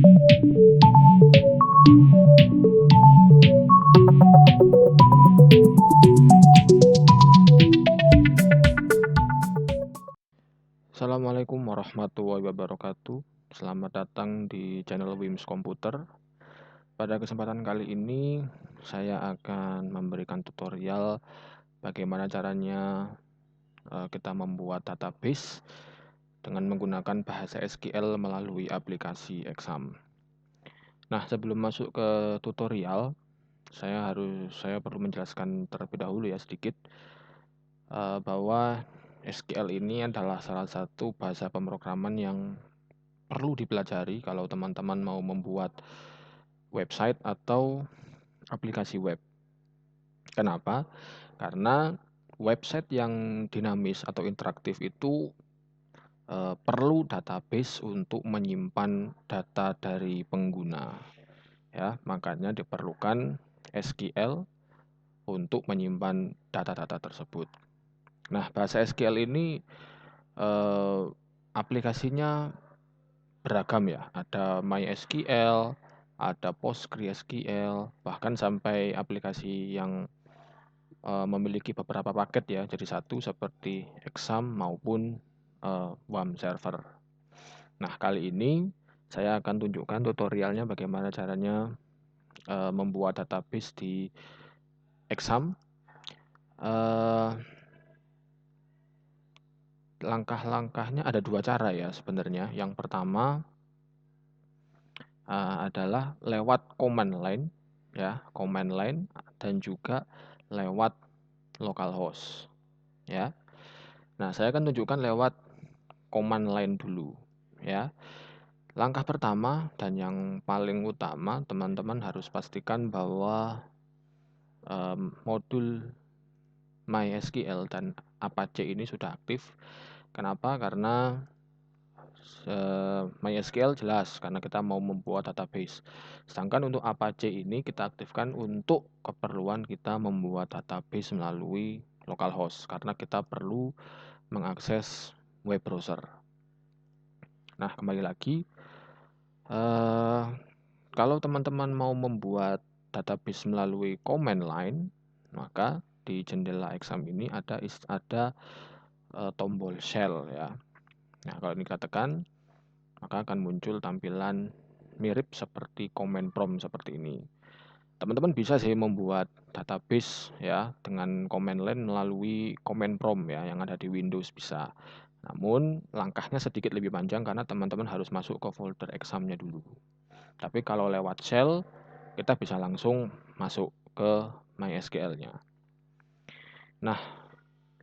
Assalamualaikum warahmatullahi wabarakatuh. Selamat datang di channel Wims Komputer. Pada kesempatan kali ini saya akan memberikan tutorial bagaimana caranya kita membuat database dengan menggunakan bahasa SQL melalui aplikasi Exam. Nah, sebelum masuk ke tutorial, saya perlu menjelaskan terlebih dahulu ya sedikit bahwa SQL ini adalah salah satu bahasa pemrograman yang perlu dipelajari kalau teman-teman mau membuat website atau aplikasi web. Kenapa? Karena website yang dinamis atau interaktif itu perlu database untuk menyimpan data dari pengguna. Ya, makanya diperlukan SQL untuk menyimpan data-data tersebut. Nah, bahasa SQL ini aplikasinya beragam ya. Ada MySQL, ada PostgreSQL, bahkan sampai aplikasi yang memiliki beberapa paket ya, jadi satu seperti Exam maupun WAM server. Nah, kali ini saya akan tunjukkan tutorialnya bagaimana caranya membuat database di Exam. Langkah-langkahnya ada dua cara ya sebenarnya. Yang pertama adalah lewat command line ya, command line dan juga lewat localhost ya. Nah, saya akan tunjukkan lewat command line dulu ya. Langkah pertama dan yang paling utama, teman-teman harus pastikan bahwa modul MySQL dan Apache ini sudah aktif. Kenapa? Karena MySQL jelas karena kita mau membuat database. Sedangkan untuk Apache ini kita aktifkan untuk keperluan kita membuat database melalui localhost karena kita perlu mengakses web browser. Nah, kembali lagi, kalau teman-teman mau membuat database melalui command line, maka di jendela Exam ini ada tombol shell ya. Nah, kalau ini kita tekan, maka akan muncul tampilan mirip seperti command prompt seperti ini. Teman-teman bisa sih membuat database ya dengan command line melalui command prompt ya yang ada di Windows bisa. Namun langkahnya sedikit lebih panjang karena teman-teman harus masuk ke folder examnya dulu. Tapi kalau lewat shell kita bisa langsung masuk ke MySQL-nya. Nah,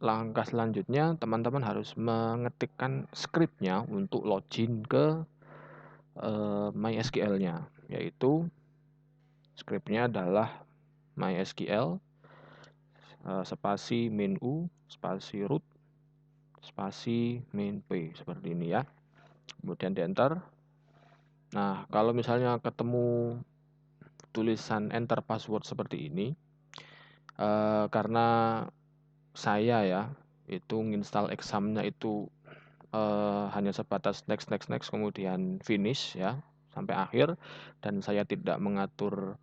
langkah selanjutnya teman-teman harus mengetikkan script-nya untuk login ke MySQL-nya, yaitu script-nya adalah MySQL spasi min u spasi root spasi min p seperti ini ya. Kemudian di enter. Nah, kalau misalnya ketemu tulisan enter password seperti ini, karena saya ya itu nginstal examnya itu hanya sebatas next kemudian finish ya sampai akhir dan saya tidak mengatur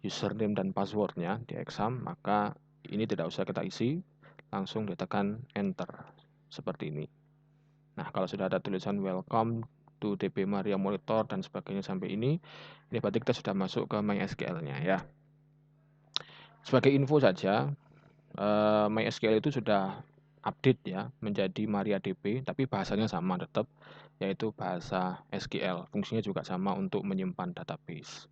username dan passwordnya di exam, maka ini tidak usah kita isi, langsung ditekan enter seperti ini. Nah, kalau sudah ada tulisan welcome to DB Maria Monitor dan sebagainya sampai ini berarti kita sudah masuk ke MySQL-nya ya. Sebagai info saja, MySQL itu sudah update ya menjadi MariaDB, tapi bahasanya sama tetap, yaitu bahasa SQL. Fungsinya juga sama untuk menyimpan database.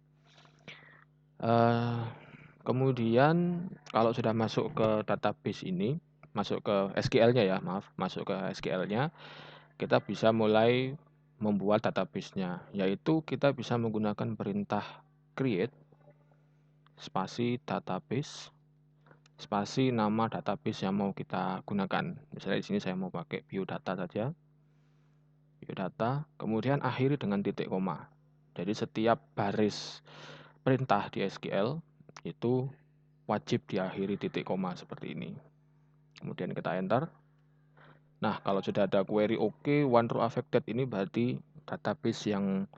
Kemudian kalau sudah masuk ke database ini, masuk ke SQL-nya ya, masuk ke SQL-nya, kita bisa mulai membuat database-nya, yaitu kita bisa menggunakan perintah create spasi database spasi nama database yang mau kita gunakan. Misalnya di sini saya mau pakai biodata saja. Biodata, kemudian akhiri dengan titik koma. Jadi setiap baris perintah di SQL itu wajib diakhiri titik koma seperti ini. Kemudian kita enter. Nah, kalau sudah ada query OK, one row affected ini berarti database yang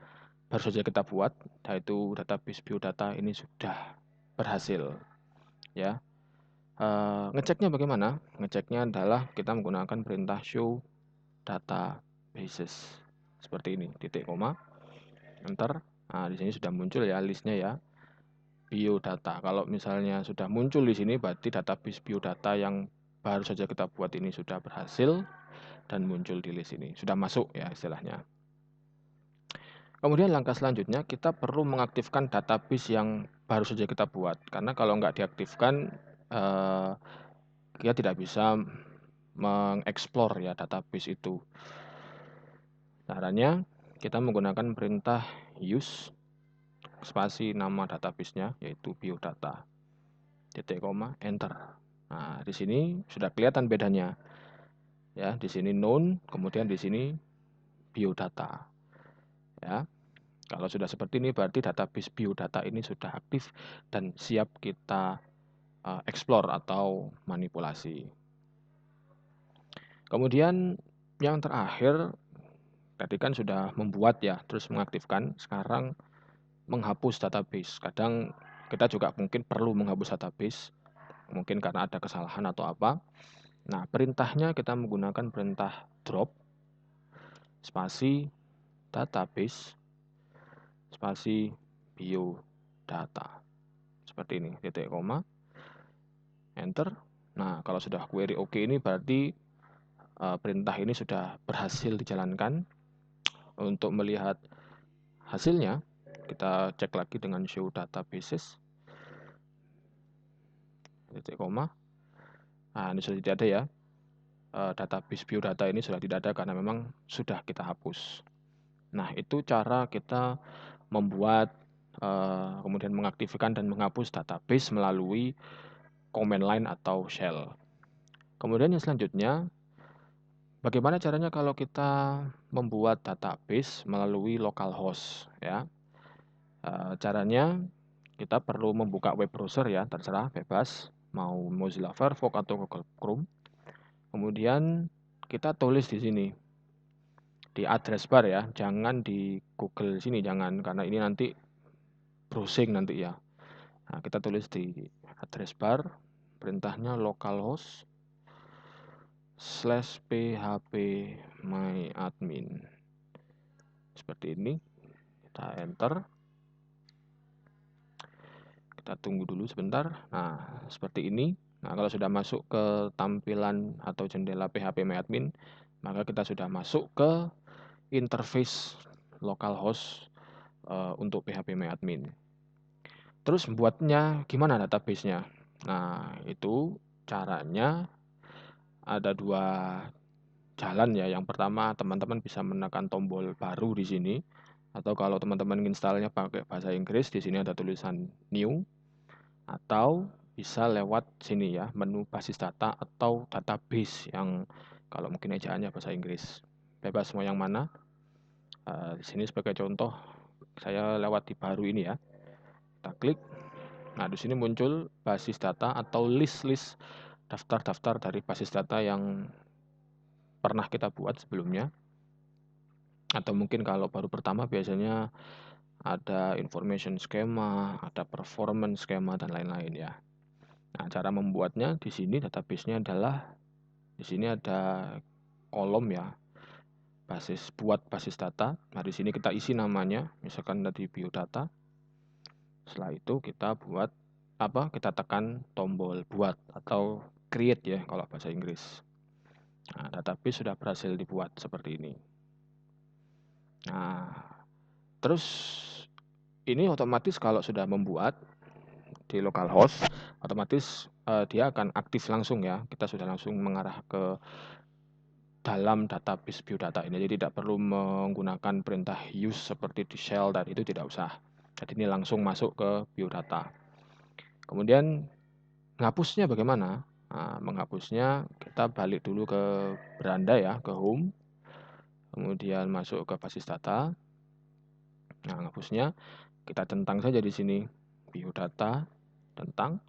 baru saja kita buat, yaitu database biodata ini sudah berhasil ya. Ngeceknya bagaimana? Ngeceknya adalah kita menggunakan perintah show databases seperti ini, titik koma, enter. Nah, di sini sudah muncul ya listnya ya, biodata. Kalau misalnya sudah muncul di sini, berarti database biodata yang baru saja kita buat ini sudah berhasil dan muncul di list ini, sudah masuk ya istilahnya. Kemudian langkah selanjutnya kita perlu mengaktifkan database yang baru saja kita buat, karena kalau nggak diaktifkan kita tidak bisa mengeksplor ya database itu. Caranya kita menggunakan perintah use spasi nama database-nya yaitu biodata, titik koma, enter. Nah, di sini sudah kelihatan bedanya. Ya, di sini known, kemudian di sini biodata. Ya. Kalau sudah seperti ini berarti database biodata ini sudah aktif dan siap kita explore atau manipulasi. Kemudian yang terakhir, tadi kan sudah membuat ya, terus mengaktifkan, sekarang menghapus database. Kadang kita juga mungkin perlu menghapus database, mungkin karena ada kesalahan atau apa. Nah, perintahnya kita menggunakan perintah drop spasi database spasi biodata. Seperti ini, titik koma, enter. Nah, kalau sudah query oke ini berarti perintah ini sudah berhasil dijalankan. Untuk melihat hasilnya, kita cek lagi dengan show databases, titik koma. Nah, ini sudah tidak ada ya. Database biodata ini sudah tidak ada karena memang sudah kita hapus. Nah, itu cara kita membuat kemudian mengaktifkan dan menghapus database melalui command line atau shell. Kemudian yang selanjutnya, bagaimana caranya kalau kita membuat database melalui localhost ya? Caranya kita perlu membuka web browser ya, terserah bebas, mau Mozilla Firefox atau Google Chrome. Kemudian kita tulis di sini di address bar ya, jangan di Google sini, jangan, karena ini nanti browsing nanti ya. Nah, kita tulis di address bar, perintahnya localhost /phpMyAdmin. Seperti ini, kita enter. Kita tunggu dulu sebentar. Nah, seperti ini. Nah, kalau sudah masuk ke tampilan atau jendela phpMyAdmin, maka kita sudah masuk ke interface localhost untuk phpMyAdmin. Terus buatnya gimana database-nya? Nah, itu caranya ada dua jalan ya. Yang pertama, teman-teman bisa menekan tombol baru di sini. Atau kalau teman-teman installnya pakai bahasa Inggris, di sini ada tulisan new. Atau bisa lewat sini ya, menu basis data atau database yang kalau mungkin ejaannya bahasa Inggris. Bebas mau yang mana. Di sini sebagai contoh, saya lewat di baru ini ya. Kita klik. Nah, di sini muncul basis data atau list-list daftar-daftar dari basis data yang pernah kita buat sebelumnya. Atau mungkin kalau baru pertama biasanya ada information schema, ada performance schema, dan lain-lain ya. Nah, cara membuatnya di sini database-nya adalah di sini ada kolom ya, buat basis data. Nah, di sini kita isi namanya, misalkan tadi biodata. Setelah itu kita buat kita tekan tombol buat atau create ya kalau bahasa Inggris. Nah, database sudah berhasil dibuat seperti ini. Nah, terus ini otomatis kalau sudah membuat di localhost, otomatis dia akan aktif langsung ya. Kita sudah langsung mengarah ke dalam database biodata ini. Jadi tidak perlu menggunakan perintah use seperti di shell dan itu tidak usah. Jadi ini langsung masuk ke biodata. Kemudian menghapusnya bagaimana? Nah, menghapusnya kita balik dulu ke beranda ya, ke home. Kemudian masuk ke basis data. Nah, menghapusnya kita centang saja di sini biodata, centang.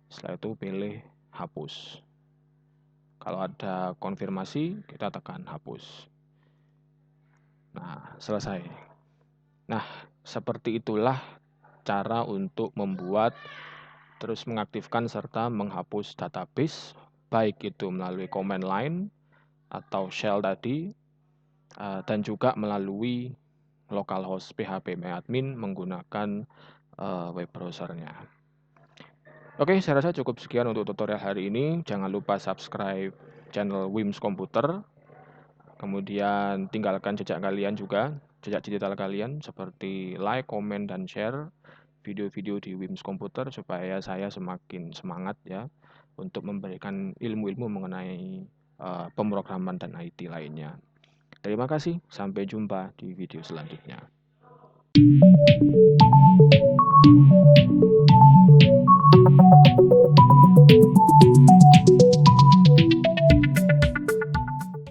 Setelah itu pilih hapus. Kalau ada konfirmasi, kita tekan hapus. Nah, selesai. Nah, seperti itulah cara untuk membuat, terus mengaktifkan serta menghapus database, baik itu melalui command line atau shell tadi, dan juga melalui localhost phpMyAdmin menggunakan web browser-nya. Oke, saya rasa cukup sekian untuk tutorial hari ini. Jangan lupa subscribe channel Wims Komputer. Kemudian tinggalkan jejak kalian juga, jejak digital kalian seperti like, comment, dan share video-video di Wims Komputer supaya saya semakin semangat ya untuk memberikan ilmu-ilmu mengenai pemrograman dan IT lainnya. Terima kasih, sampai jumpa di video selanjutnya.